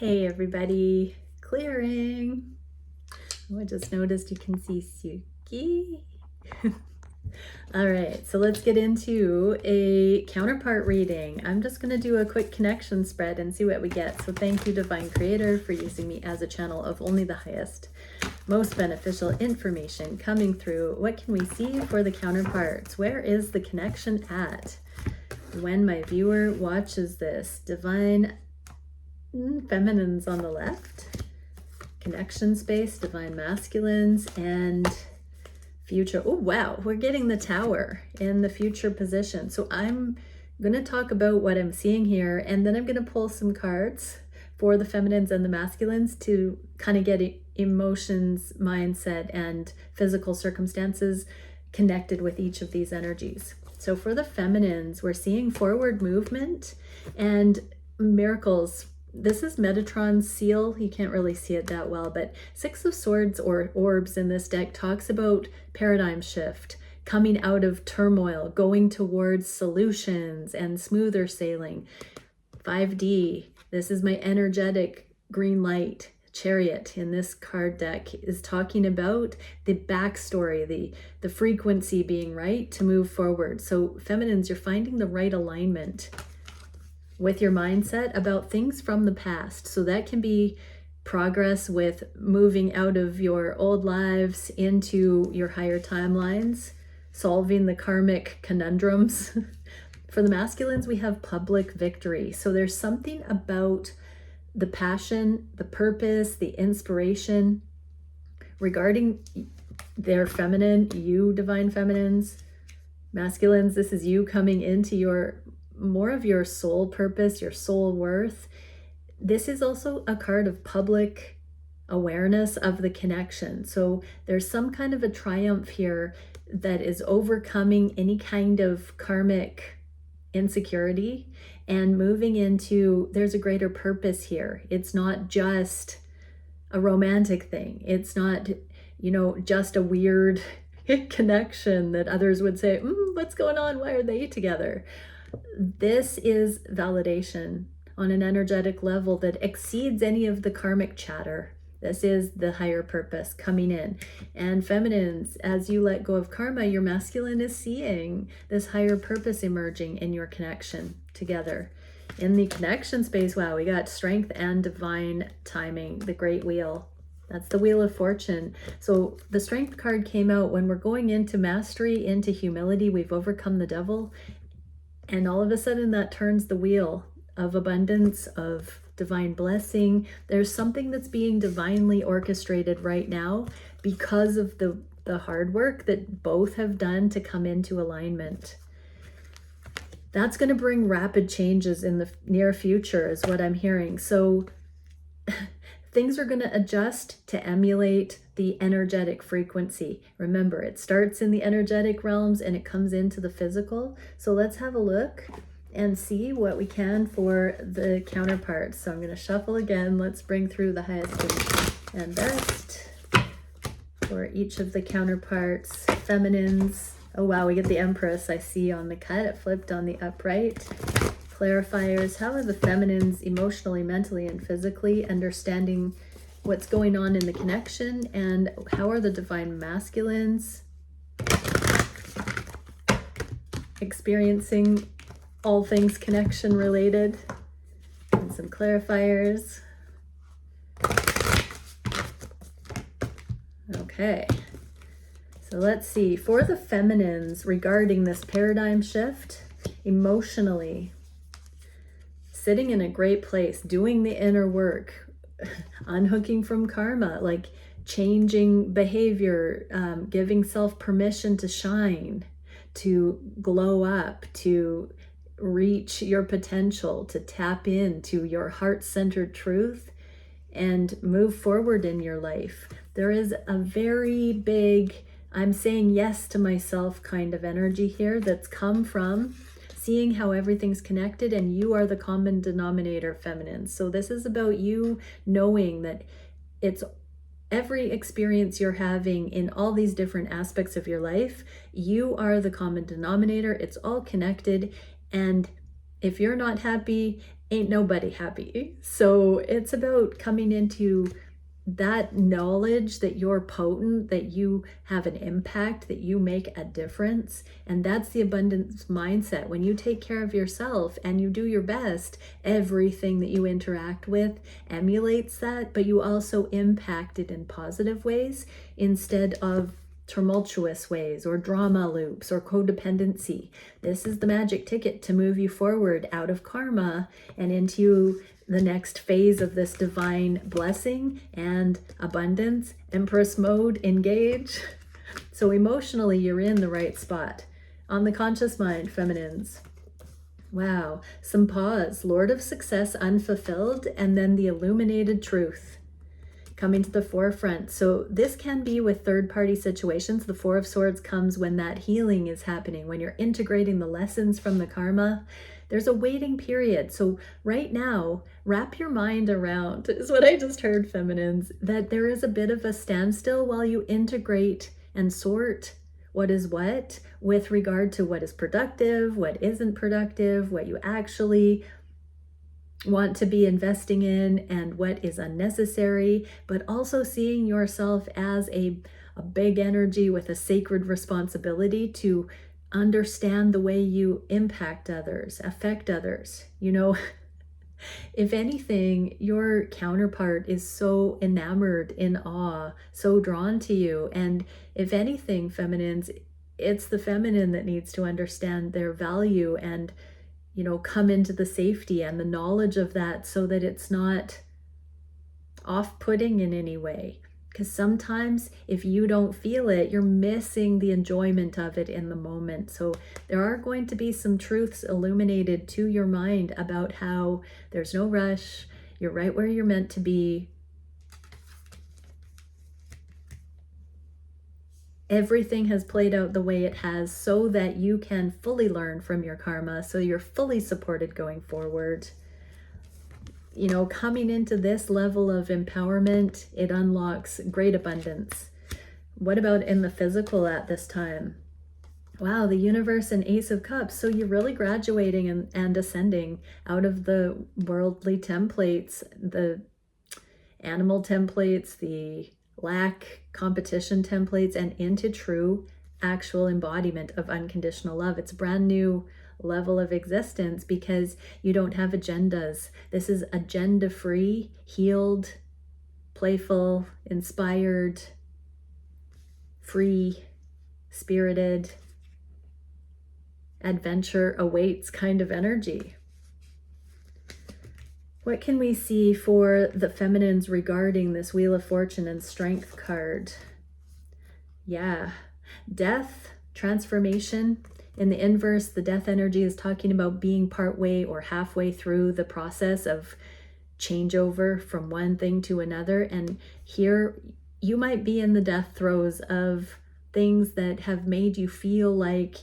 Hey everybody, clearing. Oh, I just noticed you can see Suki. All right, so let's get into a counterpart reading. I'm just going to do a quick connection spread and see what we get. So thank you, Divine Creator, for using me as a channel of only the highest, most beneficial information coming through. What can we see for the counterparts? Where is the connection at when my viewer watches this? Divine feminines on the left, connection space, divine masculines, and future. Oh wow, we're getting the Tower in the future position. So I'm going to talk about what I'm seeing here, and then I'm going to pull some cards for the feminines and the masculines to kind of get emotions, mindset, and physical circumstances connected with each of these energies. So for the feminines, we're seeing forward movement and miracles. This is Metatron's seal. You can't really see it that well, but Six of Swords or orbs in this deck talks about paradigm shift, coming out of turmoil, going towards solutions and smoother sailing. 5D, this is my energetic green light. Chariot in this card deck is talking about the backstory, the frequency being right to move forward. So feminines, you're finding the right alignment with your mindset about things from the past. So that can be progress with moving out of your old lives into your higher timelines, solving the karmic conundrums. For the masculines, we have public victory. So there's something about the passion, the purpose, the inspiration regarding their feminine, you divine feminines. Masculines, this is you coming into your more of your soul purpose, your soul worth. This is also a card of public awareness of the connection. So there's some kind of a triumph here that is overcoming any kind of karmic insecurity and moving into, there's a greater purpose here. It's not just a romantic thing. It's not, just a weird connection that others would say, what's going on? Why are they together? This is validation on an energetic level that exceeds any of the karmic chatter. This is the higher purpose coming in. And feminines, as you let go of karma, your masculine is seeing this higher purpose emerging in your connection together. In the connection space, wow, we got strength and divine timing, the great wheel. That's the Wheel of Fortune. So the strength card came out when we're going into mastery, into humility. We've overcome the devil. And all of a sudden that turns the wheel of abundance, of divine blessing. There's something that's being divinely orchestrated right now because of the hard work that both have done to come into alignment. That's going to bring rapid changes in the near future is what I'm hearing. So things are going to adjust to emulate the energetic frequency. Remember, it starts in the energetic realms and it comes into the physical. So let's have a look and see what we can for the counterparts. So I'm going to shuffle again. Let's bring through the highest and best for each of the counterparts. Feminines. Oh wow, we get the Empress I see on the cut. It flipped on the upright. Clarifiers. How are the feminines emotionally, mentally, and physically understanding what's going on in the connection? And how are the divine masculines experiencing all things connection related? And some clarifiers. Okay. So let's see. For the feminines regarding this paradigm shift, emotionally, sitting in a great place, doing the inner work, unhooking from karma, like changing behavior, giving self permission to shine, to glow up, to reach your potential, to tap into your heart-centered truth and move forward in your life. There is a very big, I'm saying yes to myself kind of energy here that's come from seeing how everything's connected, and you are the common denominator, feminine. So this is about you knowing that it's every experience you're having in all these different aspects of your life, you are the common denominator. It's all connected. And if you're not happy ain't nobody happy. So it's about coming into that knowledge that you're potent, that you have an impact, that you make a difference. And that's the abundance mindset. When you take care of yourself and you do your best, everything that you interact with emulates that, but you also impact it in positive ways instead of tumultuous ways or drama loops or codependency. This is the magic ticket to move you forward out of karma and into the next phase of this divine blessing and abundance. Empress mode, engage. So emotionally, you're in the right spot. On the conscious mind, feminines. Wow, some pause. Lord of success unfulfilled, and then the illuminated truth coming to the forefront. So this can be with third-party situations. The Four of Swords comes when that healing is happening, when you're integrating the lessons from the karma. There's a waiting period. So right now, wrap your mind around, is what I just heard, feminines, that there is a bit of a standstill while you integrate and sort what is what with regard to what is productive, what isn't productive, what you actually want to be investing in and what is unnecessary, but also seeing yourself as a big energy with a sacred responsibility to understand the way you impact others, affect others. You know, if anything, your counterpart is so enamored, in awe, so drawn to you. And if anything, feminines, it's the feminine that needs to understand their value and, you know, come into the safety and the knowledge of that so that it's not off-putting in any way. Because sometimes if you don't feel it, you're missing the enjoyment of it in the moment. So there are going to be some truths illuminated to your mind about how there's no rush, you're right where you're meant to be. Everything has played out the way it has so that you can fully learn from your karma, so you're fully supported going forward. You know, coming into this level of empowerment, it unlocks great abundance. What about in the physical at this time? Wow, the universe and Ace of Cups. So you're really graduating and ascending out of the worldly templates, the animal templates, the lack, competition templates, and into true actual embodiment of unconditional love. It's a brand new level of existence because you don't have agendas. This is agenda-free, healed, playful, inspired, free, spirited, adventure awaits kind of energy. What can we see for the feminines regarding this Wheel of Fortune and Strength card? Yeah, death, transformation. In the inverse, the death energy is talking about being partway or halfway through the process of changeover from one thing to another. And here you might be in the death throes of things that have made you feel like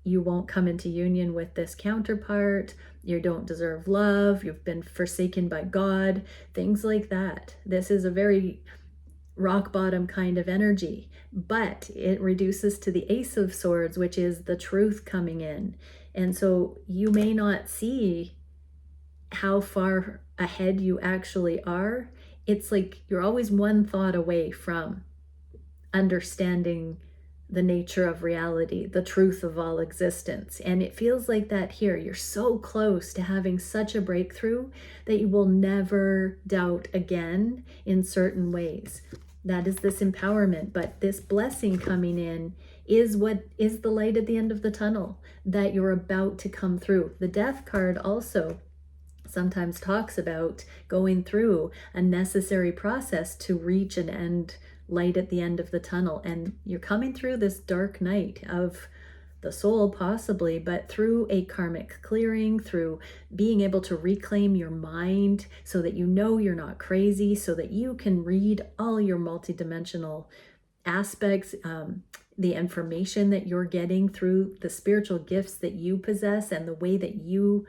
you won't come into union with this counterpart, you don't deserve love, you've been forsaken by God, things like that. This is a very rock bottom kind of energy, but it reduces to the Ace of Swords, which is the truth coming in. And so you may not see how far ahead you actually are. It's like you're always one thought away from understanding the nature of reality, the truth of all existence. And it feels like that here. You're so close to having such a breakthrough that you will never doubt again in certain ways. That is this empowerment, but this blessing coming in is what is the light at the end of the tunnel that you're about to come through. The Death card also sometimes talks about going through a necessary process to reach an end, light at the end of the tunnel. And you're coming through this dark night of the soul possibly, but through a karmic clearing, through being able to reclaim your mind so that you know you're not crazy, so that you can read all your multidimensional aspects, the information that you're getting through the spiritual gifts that you possess and the way that you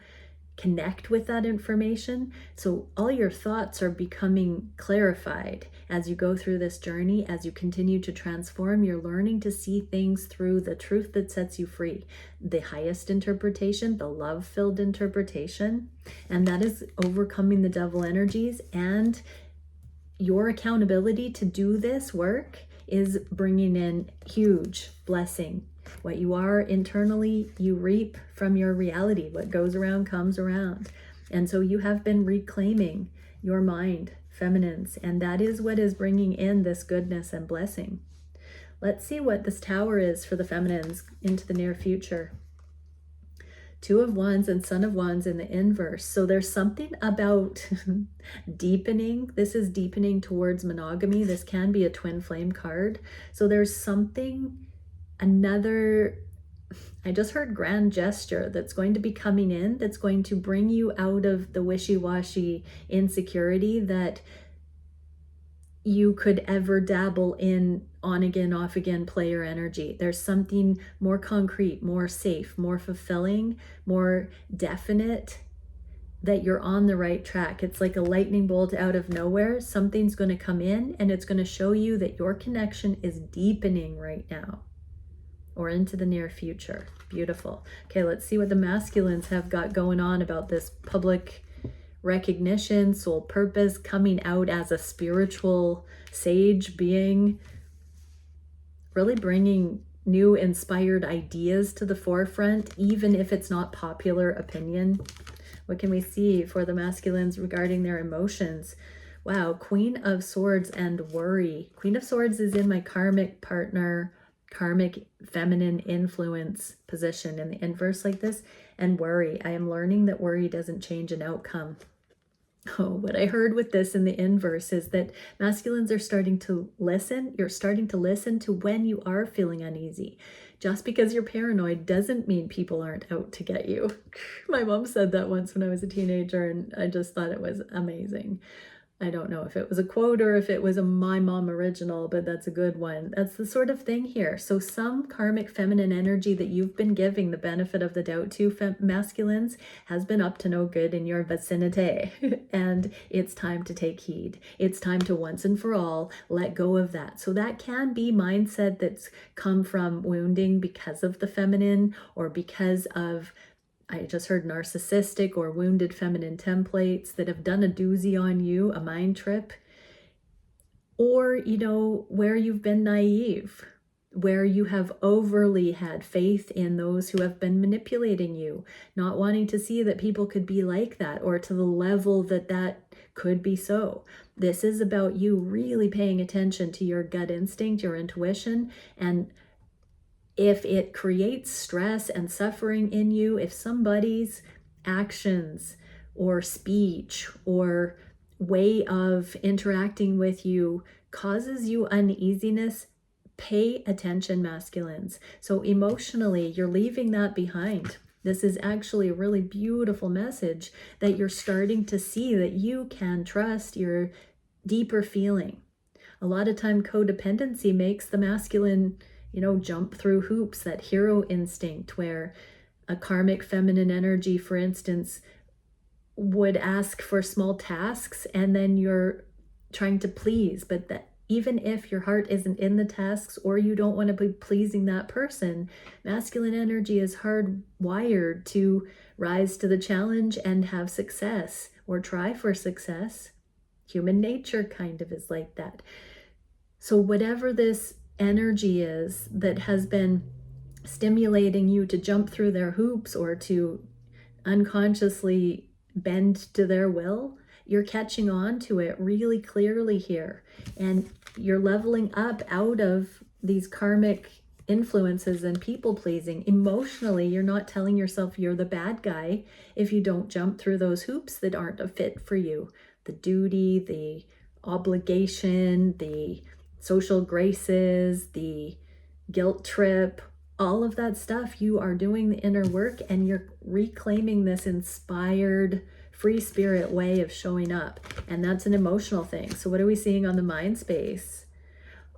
connect with that information. So all your thoughts are becoming clarified as you go through this journey. As you continue to transform, you're learning to see things through the truth that sets you free, the highest interpretation, the love-filled interpretation, and that is overcoming the devil energies. And your accountability to do this work is bringing in huge blessing. What you are internally, you reap from your reality. What goes around comes around. And so you have been reclaiming your mind, feminines, and that is what is bringing in this goodness and blessing. Let's see what this tower is for the feminines into the near future. Two of Wands and Son of Wands in the inverse. So there's something about deepening. This is deepening towards monogamy. This can be a twin flame card. So there's something, another, I just heard grand gesture that's going to be coming in, that's going to bring you out of the wishy-washy insecurity that you could ever dabble in on again, off again player energy. There's something more concrete, more safe, more fulfilling, more definite, that you're on the right track. It's like a lightning bolt out of nowhere. Something's going to come in and it's going to show you that your connection is deepening right now or into the near future. Beautiful. Okay, let's see what the masculines have got going on about this public recognition, soul purpose, coming out as a spiritual sage being, really bringing new inspired ideas to the forefront, even if it's not popular opinion. What can we see for the masculines regarding their emotions? Wow, Queen of Swords and worry. Queen of Swords is in my karmic partner, karmic feminine influence position in the inverse like this. And worry, I am learning that worry doesn't change an outcome. Oh, what I heard with this in the inverse is that masculines are starting to listen. You're starting to listen to when you are feeling uneasy. Just because you're paranoid doesn't mean people aren't out to get you. My mom said that once when I was a teenager, and I just thought it was amazing. I don't know if it was a quote or if it was a my mom original, but that's a good one. That's the sort of thing here. So some karmic feminine energy that you've been giving the benefit of the doubt to, masculines, has been up to no good in your vicinity. And it's time to take heed. It's time to once and for all let go of that. So that can be mindset that's come from wounding because of the feminine, or because of, I just heard, narcissistic or wounded feminine templates that have done a doozy on you, a mind trip. Or, you know, where you've been naive, where you have overly had faith in those who have been manipulating you, not wanting to see that people could be like that, or to the level that that could be so. This is about you really paying attention to your gut instinct, your intuition, and if it creates stress and suffering in you, if somebody's actions or speech or way of interacting with you causes you uneasiness, pay attention, masculines. So emotionally, you're leaving that behind. This is actually a really beautiful message that you're starting to see that you can trust your deeper feeling. A lot of time codependency makes the masculine, you know, jump through hoops, that hero instinct, where a karmic feminine energy, for instance, would ask for small tasks and then you're trying to please, but that even if your heart isn't in the tasks or you don't want to be pleasing that person, masculine energy is hardwired to rise to the challenge and have success or try for success. Human nature kind of is like that. So whatever this energy is that has been stimulating you to jump through their hoops or to unconsciously bend to their will, you're catching on to it really clearly here, and you're leveling up out of these karmic influences and people pleasing. Emotionally, you're not telling yourself you're the bad guy if you don't jump through those hoops that aren't a fit for you. The duty, the obligation, the social graces, the guilt trip, all of that stuff. You are doing the inner work and you're reclaiming this inspired, free spirit way of showing up. And that's an emotional thing. So what are we seeing on the mind space?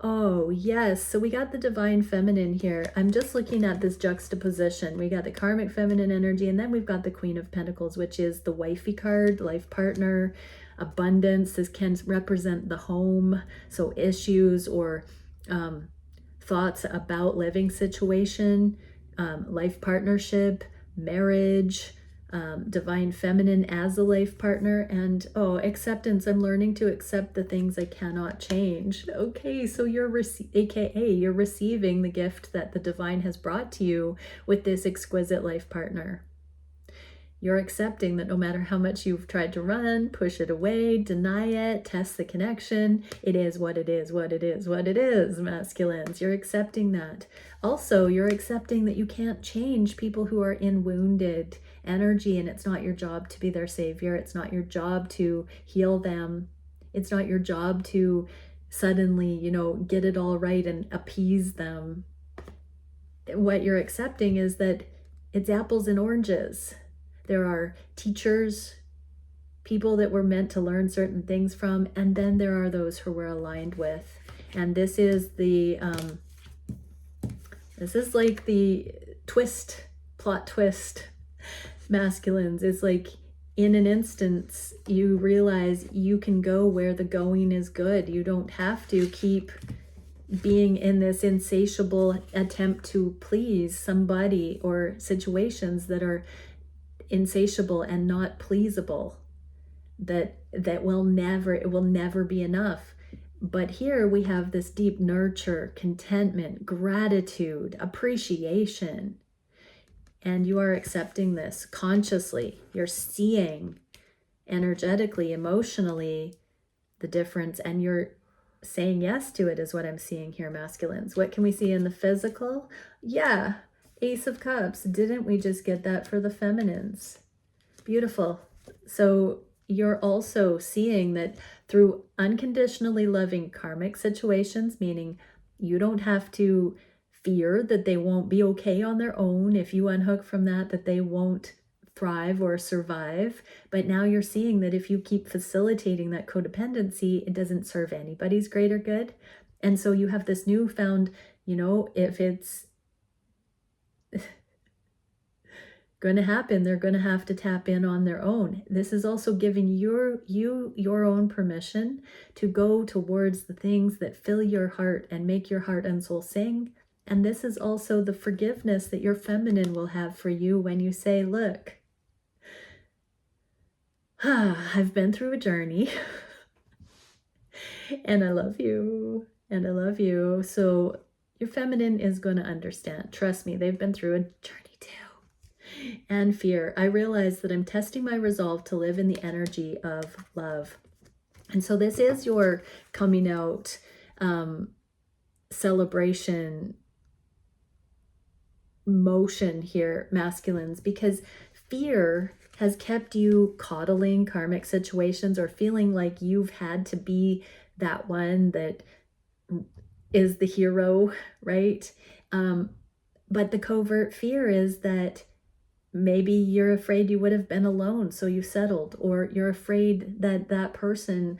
Oh, yes. So we got the divine feminine here. I'm just looking at this juxtaposition. We got the karmic feminine energy, and then we've got the Queen of Pentacles, which is the wifey card, life partner, abundance. This can represent the home. So issues or thoughts about living situation, life partnership, marriage, divine feminine as a life partner, and acceptance. I'm learning to accept the things I cannot change. Okay, so you're aka you're receiving the gift that the divine has brought to you with this exquisite life partner. You're accepting that no matter how much you've tried to run, push it away, deny it, test the connection, it is what it is, what it is, what it is, masculines. You're accepting that. Also, you're accepting that you can't change people who are in wounded energy, and it's not your job to be their savior. It's not your job to heal them. It's not your job to suddenly, get it all right and appease them. What you're accepting is that it's apples and oranges. There are teachers, people that we're meant to learn certain things from, and then there are those who we're aligned with. And this is like the plot twist, masculines. It's like in an instance, you realize you can go where the going is good. You don't have to keep being in this insatiable attempt to please somebody or situations that are insatiable and not pleasable, that it will never be enough. But here we have this deep nurture, contentment, gratitude, appreciation, and you are accepting this consciously. You're seeing energetically, emotionally the difference, and you're saying yes to it, is what I'm seeing here, masculines. What can we see in the physical? Yeah, Ace of Cups. Didn't we just get that for the feminines? Beautiful. So you're also seeing that through unconditionally loving karmic situations, meaning you don't have to fear that they won't be okay on their own. If you unhook from that they won't thrive or survive. But now you're seeing that if you keep facilitating that codependency, it doesn't serve anybody's greater good. And so you have this newfound, if it's going to happen, they're going to have to tap in on their own. This is also giving you your own permission to go towards the things that fill your heart and make your heart and soul sing. And this is also the forgiveness that your feminine will have for you when you say, look, I've been through a journey and I love you, and I love you. So your feminine is going to understand. Trust me, they've been through a journey too. And fear. I realize that I'm testing my resolve to live in the energy of love. And so this is your coming out celebration motion here, masculines, because fear has kept you coddling karmic situations or feeling like you've had to be that one that is the hero, right? But the covert fear is that maybe you're afraid you would have been alone, so you settled, or you're afraid that that person,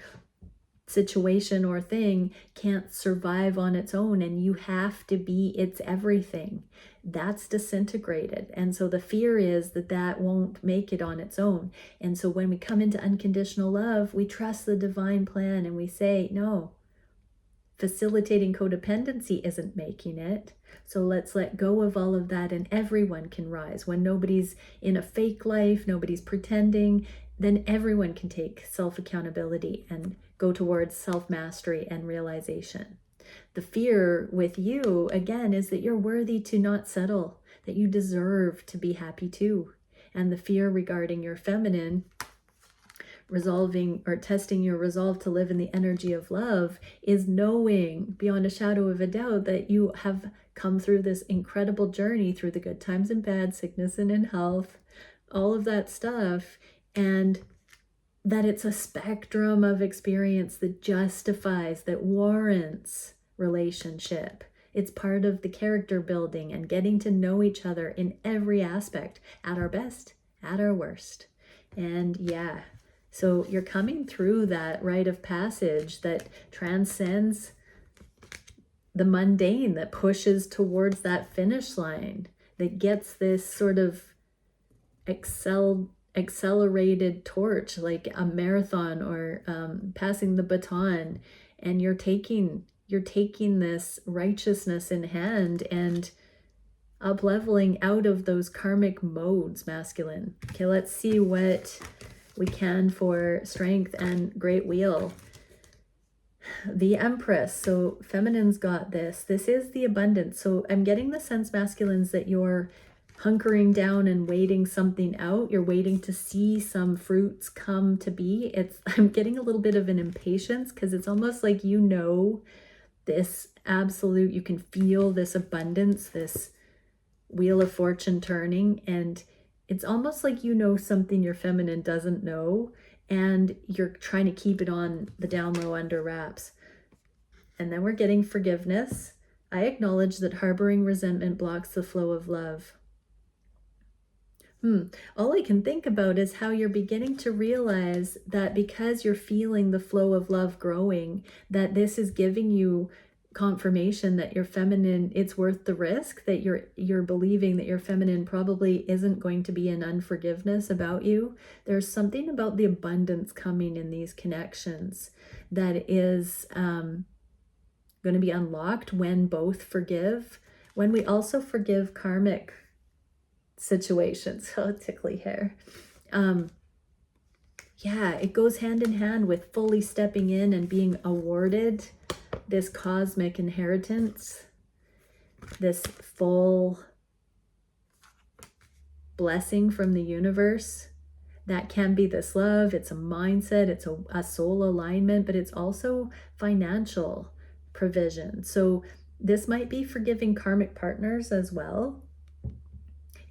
situation, or thing can't survive on its own and you have to be its everything. That's disintegrated. And so the fear is that won't make it on its own. And so when we come into unconditional love, we trust the divine plan and we say, no, facilitating codependency isn't making it. So let's let go of all of that, and everyone can rise. When nobody's in a fake life, nobody's pretending, then everyone can take self-accountability and go towards self-mastery and realization. The fear with you, again, is that you're worthy to not settle, that you deserve to be happy too. And the fear regarding your feminine, resolving or testing your resolve to live in the energy of love, is knowing beyond a shadow of a doubt that you have come through this incredible journey through the good times and bad, sickness and in health, all of that stuff, and that it's a spectrum of experience that justifies, that warrants relationship. It's part of the character building and getting to know each other in every aspect, at our best, at our worst. And yeah, so you're coming through that rite of passage that transcends the mundane that pushes towards that finish line, that gets this sort of accelerated torch, like a marathon or passing the baton, and you're taking this righteousness in hand and up leveling out of those karmic modes, masculine. Okay, let's see what we can for strength and great wheel. The Empress. So feminine's got this. This is the abundance. So I'm getting the sense, masculines, that you're hunkering down and waiting something out. You're waiting to see some fruits come to be. I'm getting a little bit of an impatience, because it's almost like, you know, this absolute, you can feel this abundance, this wheel of fortune turning, and it's almost like, you know, something your feminine doesn't know, and you're trying to keep it on the down low, under wraps. And then we're getting forgiveness. I acknowledge that harboring resentment blocks the flow of love. All I can think about is how you're beginning to realize that because you're feeling the flow of love growing, that this is giving you confirmation that your feminine, it's worth the risk, that you're believing that your feminine probably isn't going to be in unforgiveness about you. There's something about the abundance coming in these connections that is going to be unlocked when both forgive, when we also forgive karmic situations. Oh, tickly hair. Yeah, it goes hand in hand with fully stepping in and being awarded this cosmic inheritance, this full blessing from the universe. That can be this love, it's a mindset, it's a soul alignment, but it's also financial provision. So this might be forgiving karmic partners as well,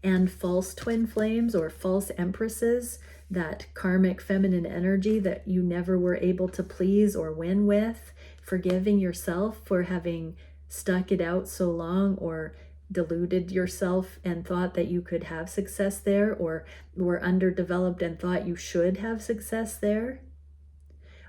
and false twin flames or false empresses, that karmic feminine energy that you never were able to please or win with, forgiving yourself for having stuck it out so long, or deluded yourself and thought that you could have success there, or were underdeveloped and thought you should have success there.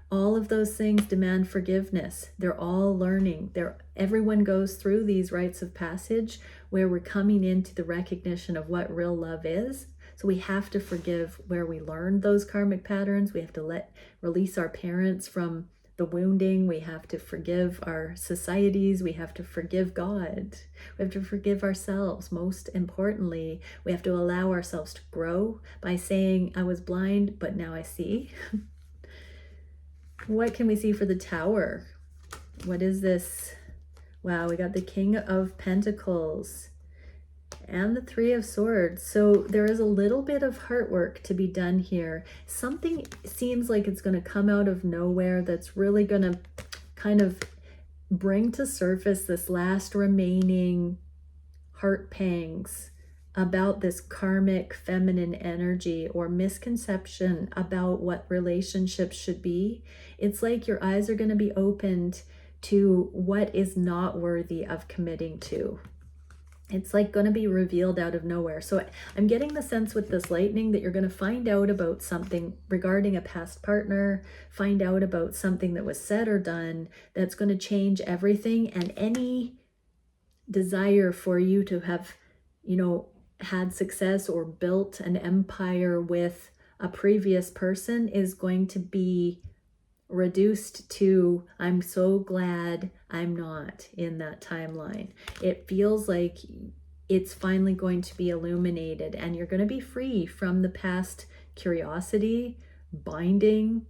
All of those things demand forgiveness. They're all learning. Everyone goes through these rites of passage where we're coming into the recognition of what real love is. So we have to forgive where we learned those karmic patterns. We have to release our parents from the wounding. We have to forgive our societies. We have to forgive God. We have to forgive ourselves. Most importantly, we have to allow ourselves to grow by saying, I was blind, but now I see. What can we see for the Tower? What is this? Wow, we got the King of Pentacles and the Three of Swords. So there is a little bit of heart work to be done here. Something seems like it's going to come out of nowhere that's really going to kind of bring to surface this last remaining heart pangs about this karmic feminine energy or misconception about what relationships should be. It's like your eyes are going to be opened to what is not worthy of committing to. It's like going to be revealed out of nowhere. So I'm getting the sense with this lightning that you're going to find out about something regarding a past partner, find out about something that was said or done that's going to change everything, and any desire for you to have, had success or built an empire with a previous person is going to be reduced to, I'm so glad I'm not in that timeline. It feels like it's finally going to be illuminated, and you're going to be free from the past curiosity, binding,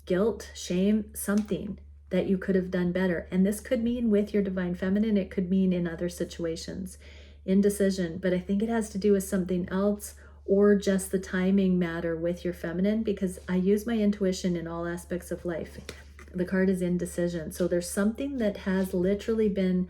guilt, shame, something that you could have done better. And this could mean with your divine feminine, it could mean in other situations, indecision, but I think it has to do with something else, or just the timing matter with your feminine, because I use my intuition in all aspects of life. The card is indecision. So there's something that has literally been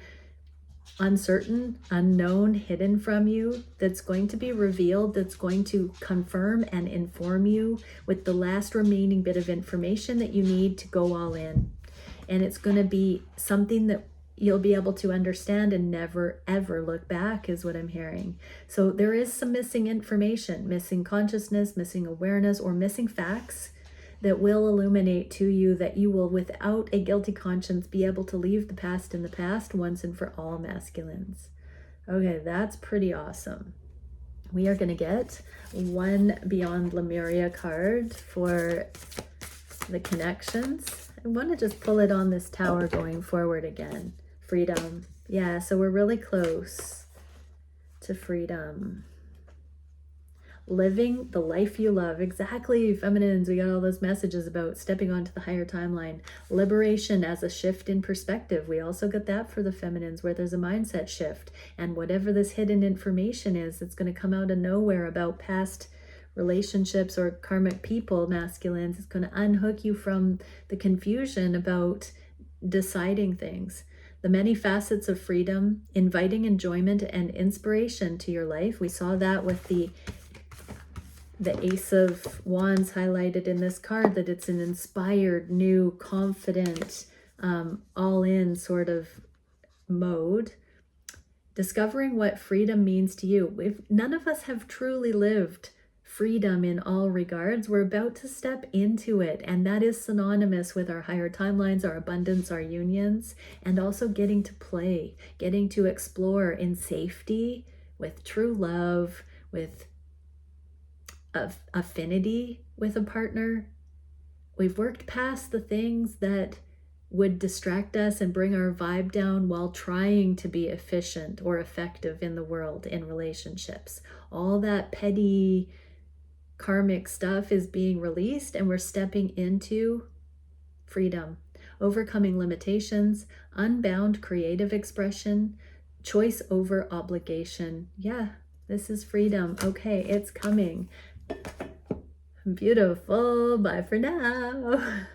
uncertain, unknown, hidden from you, that's going to be revealed, that's going to confirm and inform you with the last remaining bit of information that you need to go all in. And it's going to be something that you'll be able to understand and never, ever look back, is what I'm hearing. So there is some missing information, missing consciousness, missing awareness, or missing facts that will illuminate to you that you will, without a guilty conscience, be able to leave the past in the past once and for all, masculines. Okay, that's pretty awesome. We are going to get one Beyond Lemuria card for the connections. I want to just pull it on this tower going forward again. Freedom. Yeah, so we're really close to freedom. Living the life you love. Exactly, feminines. We got all those messages about stepping onto the higher timeline. Liberation as a shift in perspective. We also got that for the feminines, where there's a mindset shift. And whatever this hidden information is, it's going to come out of nowhere about past relationships or karmic people, masculines. It's going to unhook you from the confusion about deciding things. The many facets of freedom, inviting enjoyment and inspiration to your life. We saw that with the Ace of Wands highlighted in this card, that it's an inspired, new, confident, all-in sort of mode. Discovering what freedom means to you. None of us have truly lived freedom in all regards. We're about to step into it, and that is synonymous with our higher timelines, our abundance, our unions, and also getting to play, getting to explore in safety, with true love, with affinity with a partner. We've worked past the things that would distract us and bring our vibe down while trying to be efficient or effective in the world, in relationships. All that petty karmic stuff is being released, and we're stepping into freedom, overcoming limitations, unbound creative expression, choice over obligation. Yeah, this is freedom. Okay, it's coming. Beautiful. Bye for now.